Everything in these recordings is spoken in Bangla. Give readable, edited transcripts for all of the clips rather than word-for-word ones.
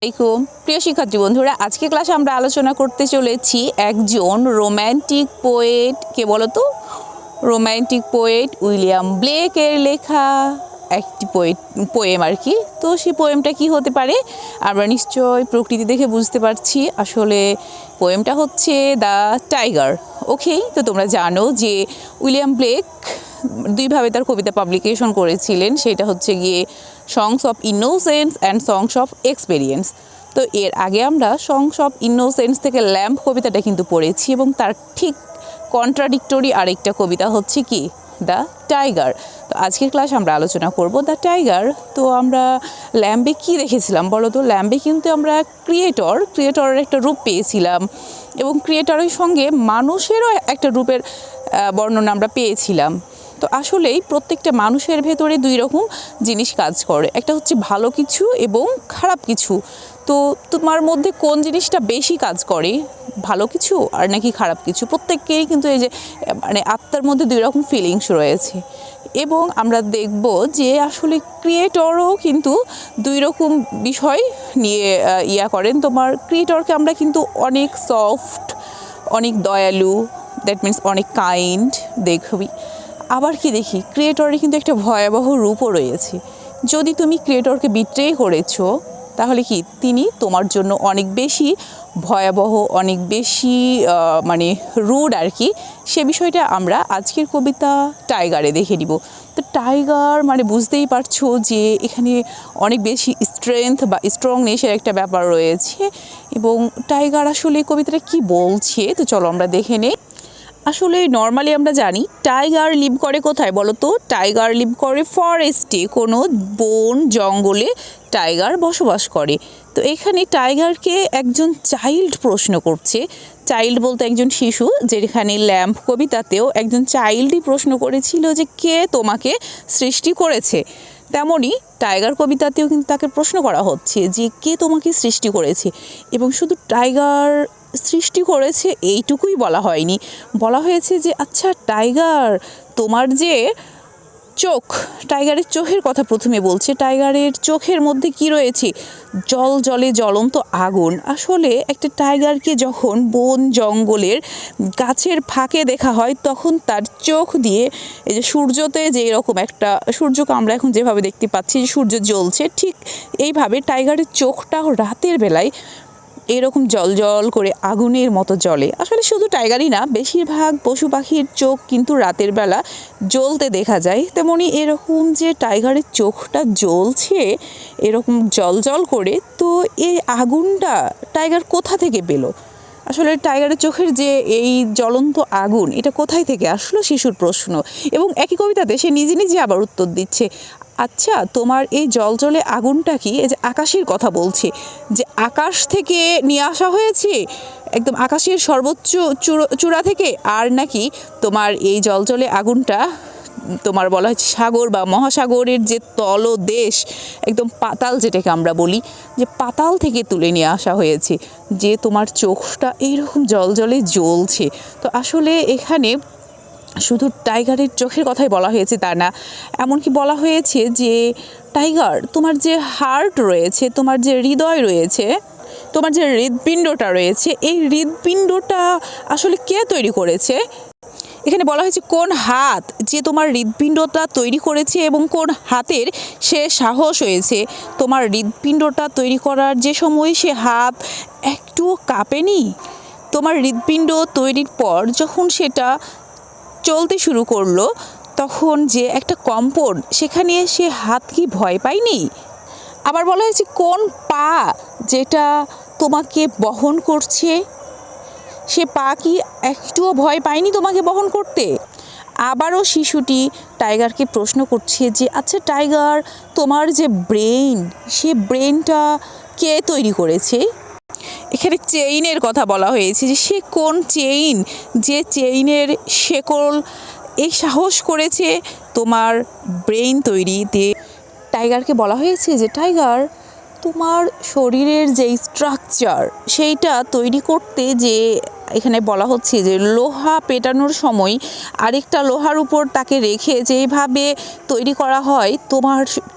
আসসালামাইকুম প্রিয় শিক্ষার্থী বন্ধুরা, আজকে ক্লাসে আমরা আলোচনা করতে চলেছি একজন রোম্যান্টিক পোয়েট। কে বলো তো? রোম্যান্টিক পোয়েট উইলিয়াম ব্লেকের লেখা একটি পোয়েম আর কি। তো সেই পোয়েমটা কি হতে পারে? আমরা নিশ্চয় প্রকৃতি দেখে বুঝতে পারছি। আসলে পোয়েমটা হচ্ছে দ্য টাইগার। ওকে, তো তোমরা জানো যে উইলিয়াম ব্লেক দুইভাবে তার কবিতা পাবলিকেশন করেছিলেন। সেটা হচ্ছে গিয়ে songs of innocence and songs of experience. তো এর আগে আমরা সংস অফ ইনোসেন্স থেকে ল্যাম্প কবিতাটা কিন্তু পড়েছি, এবং তার ঠিক কন্ট্রাডিক্টরি আরেকটা কবিতা হচ্ছে কি দ্য টাইগার। তো আজকের ক্লাস আমরা আলোচনা করব দ্য টাইগার। তো আমরা ল্যাম্বে কি দেখেছিলাম বলো তো? ল্যাম্বে কিন্তু আমরা ক্রিয়েটরের একটা রূপ পেয়েছিলাম, এবং ক্রিয়েটরের সঙ্গে মানুষেরও একটা রূপের বর্ণনা আমরা পেয়েছিলাম। তো আসলেই প্রত্যেকটা মানুষের ভেতরে দুই রকম জিনিস কাজ করে, একটা হচ্ছে ভালো কিছু এবং খারাপ কিছু। তো তোমার মধ্যে কোন জিনিসটা বেশি কাজ করে, ভালো কিছু আর নাকি খারাপ কিছু? প্রত্যেককেই কিন্তু এই যে মানে আত্মার মধ্যে দুই রকম ফিলিংস রয়েছে, এবং আমরা দেখব যে আসলে ক্রিয়েটরও কিন্তু দুই রকম বিষয় নিয়ে করেন। তোমার ক্রিয়েটরকে আমরা কিন্তু অনেক সফট, অনেক দয়ালু, দ্যাট মিনস অনেক কাইন্ড দেখবি। আবার কি দেখি, ক্রিয়েটরের কিন্তু একটা ভয়াবহ রূপও রয়েছে। যদি তুমি ক্রিয়েটরকে বিট্রে করেছো, তাহলে কি তিনি তোমার জন্য অনেক বেশি ভয়াবহ, অনেক বেশি মানে রুড আর কি। সে বিষয়টা আমরা আজকের কবিতা টাইগারে দেখে নিব। তো টাইগার মানে বুঝতেই পারছো যে এখানে অনেক বেশি স্ট্রেংথ বা স্ট্রংনেসের একটা ব্যাপার রয়েছে। এবং টাইগার আসলে কবিতাটা কি বলছে, তো চলো আমরা দেখে নেই। আসলে নর্মালি আমরা জানি টাইগার লিভ করে কোথায় বলো তো? টাইগার লিভ করে ফরেস্টে, কোনো বন জঙ্গলে টাইগার বসবাস করে। তো এখানে টাইগারকে একজন চাইল্ড প্রশ্ন করছে। চাইল্ড বলতে একজন শিশু, যেখানে ল্যাম্প কবিতাতেও একজন চাইল্ডই প্রশ্ন করেছিল যে কে তোমাকে সৃষ্টি করেছে, তেমনই টাইগার কবিতাতেও কিন্তু তাকে প্রশ্ন করা হচ্ছে যে কে তোমাকে সৃষ্টি করেছে। এবং শুধু টাইগার সৃষ্টি করেছে এইটুকুই বলা হয়নি, বলা হয়েছে যে আচ্ছা টাইগার, তোমার যে চোখ, টাইগারের চোখের কথা প্রথমে বলছে। টাইগারের চোখের মধ্যে কি রয়েছে? জলে জ্বলন্ত আগুন। আসলে একটা টাইগারকে যখন বন জঙ্গলের গাছের ফাঁকে দেখা হয়, তখন তার চোখ দিয়ে এই যে সূর্যতে যে এরকম একটা, সূর্যকে আমরা এখন যেভাবে দেখতে পাচ্ছি যে সূর্য জ্বলছে, ঠিক এইভাবে টাইগারের চোখটাও রাতের বেলায় এরকম জল করে আগুনের মতো জ্বলে। আসলে শুধু টাইগারই না, বেশিরভাগ পশু পাখির চোখ কিন্তু রাতের বেলা জ্বলতে দেখা যায়। তেমনি এরকম যে টাইগারের চোখটা জ্বলছে এরকম জল করে, তো এই আগুনটা টাইগার কোথা থেকে পেল? আসলে টাইগারের চোখের যে এই জ্বলন্ত আগুন, এটা কোথায় থেকে আসলো? শিশুর প্রশ্ন। এবং একই কবিতাতে সে নিজে আবার উত্তর দিচ্ছে, আচ্ছা তোমার এই জলে আগুনটা কি এই যে আকাশের কথা বলছে, যে আকাশ থেকে নিয়ে আসা হয়েছে একদম আকাশের সর্বোচ্চ চূড়া থেকে, আর নাকি তোমার এই জলে আগুনটা তোমার বলা হচ্ছে সাগর বা মহাসাগরের যে তলদেশ, একদম পাতাল যেটাকে আমরা বলি, যে পাতাল থেকে তুলে নিয়ে আসা হয়েছে, যে তোমার চোখটা এইরকম জলে জ্বলছে। তো আসলে এখানে শুধু টাইগারের চোখের কথাই বলা হয়েছে তা না, এমনকি বলা হয়েছে যে টাইগার, তোমার যে হার্ট রয়েছে, তোমার যে হৃদয় রয়েছে, তোমার যে হৃৎপিণ্ডটা রয়েছে, এই হৃৎপিণ্ডটা আসলে কে তৈরি করেছে? এখানে বলা হয়েছে কোন হাত যে তোমার হৃৎপিণ্ডটা তৈরি করেছে, এবং কোন হাতের সে সাহস হয়েছে তোমার হৃৎপিণ্ডটা তৈরি করার, যে সময় সে হাত একটুও কাঁপেনি। তোমার হৃৎপিণ্ড তৈরির পর যখন সেটা চলতে শুরু করলো, তখন যে একটা কম্পন, সেখানে সে হাত কি ভয় পায়নি? আবার বলা হয়েছে কোন পা যেটা তোমাকে বহন করছে, সে পা কি একটুও ভয় পায়নি তোমাকে বহন করতে? আবারও শিশুটি টাইগারকে প্রশ্ন করছে যে আচ্ছা টাইগার, তোমার যে ব্রেন, সে ব্রেনটা কে তৈরি করেছে? এখানে চেইনের কথা বলা হয়েছে, যে সে কোন চেইন, যে চেইনের শেকল এই সাহস করেছে তোমার ব্রেন তৈরিতে। টাইগারকে বলা হয়েছে যে টাইগার, তোমার শরীরের যে স্ট্রাকচার সেইটা তৈরি করতে যে এখানে বলা হচ্ছে যে লোহা পেটানোর সময় আরেকটা লোহার উপর তাকে রেখে যেইভাবে তৈরি করা হয়,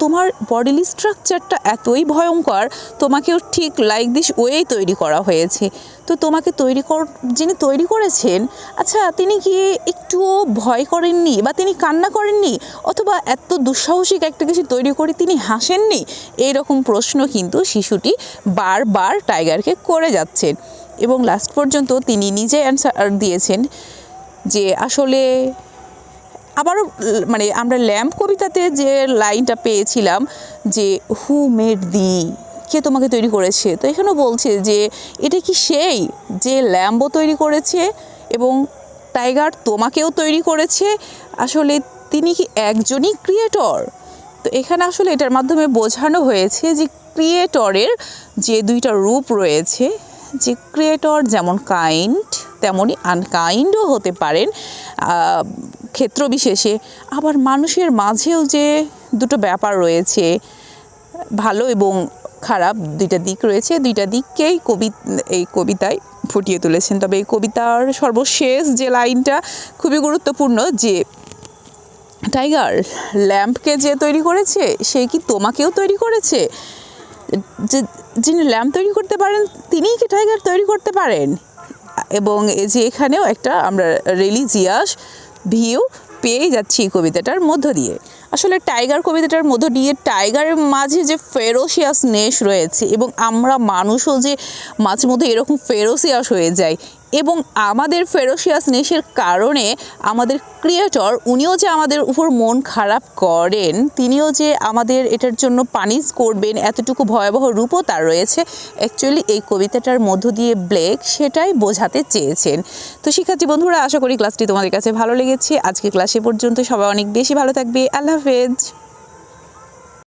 তোমার বডিলি স্ট্রাকচারটা এতই ভয়ঙ্কর, তোমাকেও ঠিক লাইক দিস ওয়েই তৈরি করা হয়েছে। তো তোমাকে যিনি তৈরি করেছেন, আচ্ছা তিনি কি একটুও ভয় করেননি বা তিনি কান্না করেননি, অথবা এত দুঃসাহসিক একটা কিছু তৈরি করে তিনি হাসেননি? এইরকম প্রশ্ন কিন্তু শিশুটি বারবার টাইগারকে করে যাচ্ছেন এবং লাস্ট পর্যন্ত তিনি নিজে অ্যান্সার দিয়েছেন যে আসলে আবারও মানে আমরা ল্যাম্প কবিতাতে যে লাইনটা পেয়েছিলাম যে হু মেড দি, কে তোমাকে তৈরি করেছে, তো এখানেও বলছে যে এটা কি সেই যে ল্যাম্বও তৈরি করেছে এবং টাইগার তোমাকেও তৈরি করেছে, আসলে তিনি কি একজনই ক্রিয়েটর? তো এখানে আসলে এটার মাধ্যমে বোঝানো হয়েছে যে ক্রিয়েটরের যে দুইটা রূপ রয়েছে, যে ক্রিয়েটর যেমন কাইন্ড তেমনই আনকাইন্ডও হতে পারেন ক্ষেত্র বিশেষে, আবার মানুষের মাঝেও যে দুটো ব্যাপার রয়েছে, ভালো এবং খারাপ দুইটা দিক রয়েছে, দুইটা দিককেই এই কবিতায় ফুটিয়ে তুলেছেন। তবে এই কবিতার সর্বশেষ যে লাইনটা খুবই গুরুত্বপূর্ণ, যে টাইগার ল্যাম্পকে যে তৈরি করেছে সে কি তোমাকেও তৈরি করেছে? যে যিনি ল্যাম্প তৈরি করতে পারেন তিনিই কি টাইগার তৈরি করতে পারেন? এবং এই যে এখানেও একটা আমরা রিলিজিয়াস ভিউ পেয়ে যাচ্ছি এই কবিতাটার মধ্য দিয়ে। আসলে টাইগার কবিতাটার মধ্য দিয়ে টাইগারের মাঝে যে ফেরোসিয়াসনেস রয়েছে, এবং আমরা মানুষও যে মাঝে মধ্যে এরকম ফেরোসিয়াস হয়ে যায়, এবং আমাদের ফেরোসিয়াসনেসের কারণে আমাদের ক্রিয়েটর উনিও যে আমাদের উপর মন খারাপ করেন, তিনিও যে আমাদের এটার জন্য পানিশ করবেন, এতটুকু ভয়াবহ রূপও তার রয়েছে। অ্যাকচুয়ালি এই কবিতাটার মধ্য দিয়ে ব্লেক সেটাই বোঝাতে চেয়েছেন। তো শিক্ষার্থী বন্ধুরা, আশা করি ক্লাসটি তোমাদের কাছে ভালো লেগেছে। আজকে ক্লাসে পর্যন্ত সবাই অনেক বেশি ভালো থাকবে। আল্লাহ হাফেজ।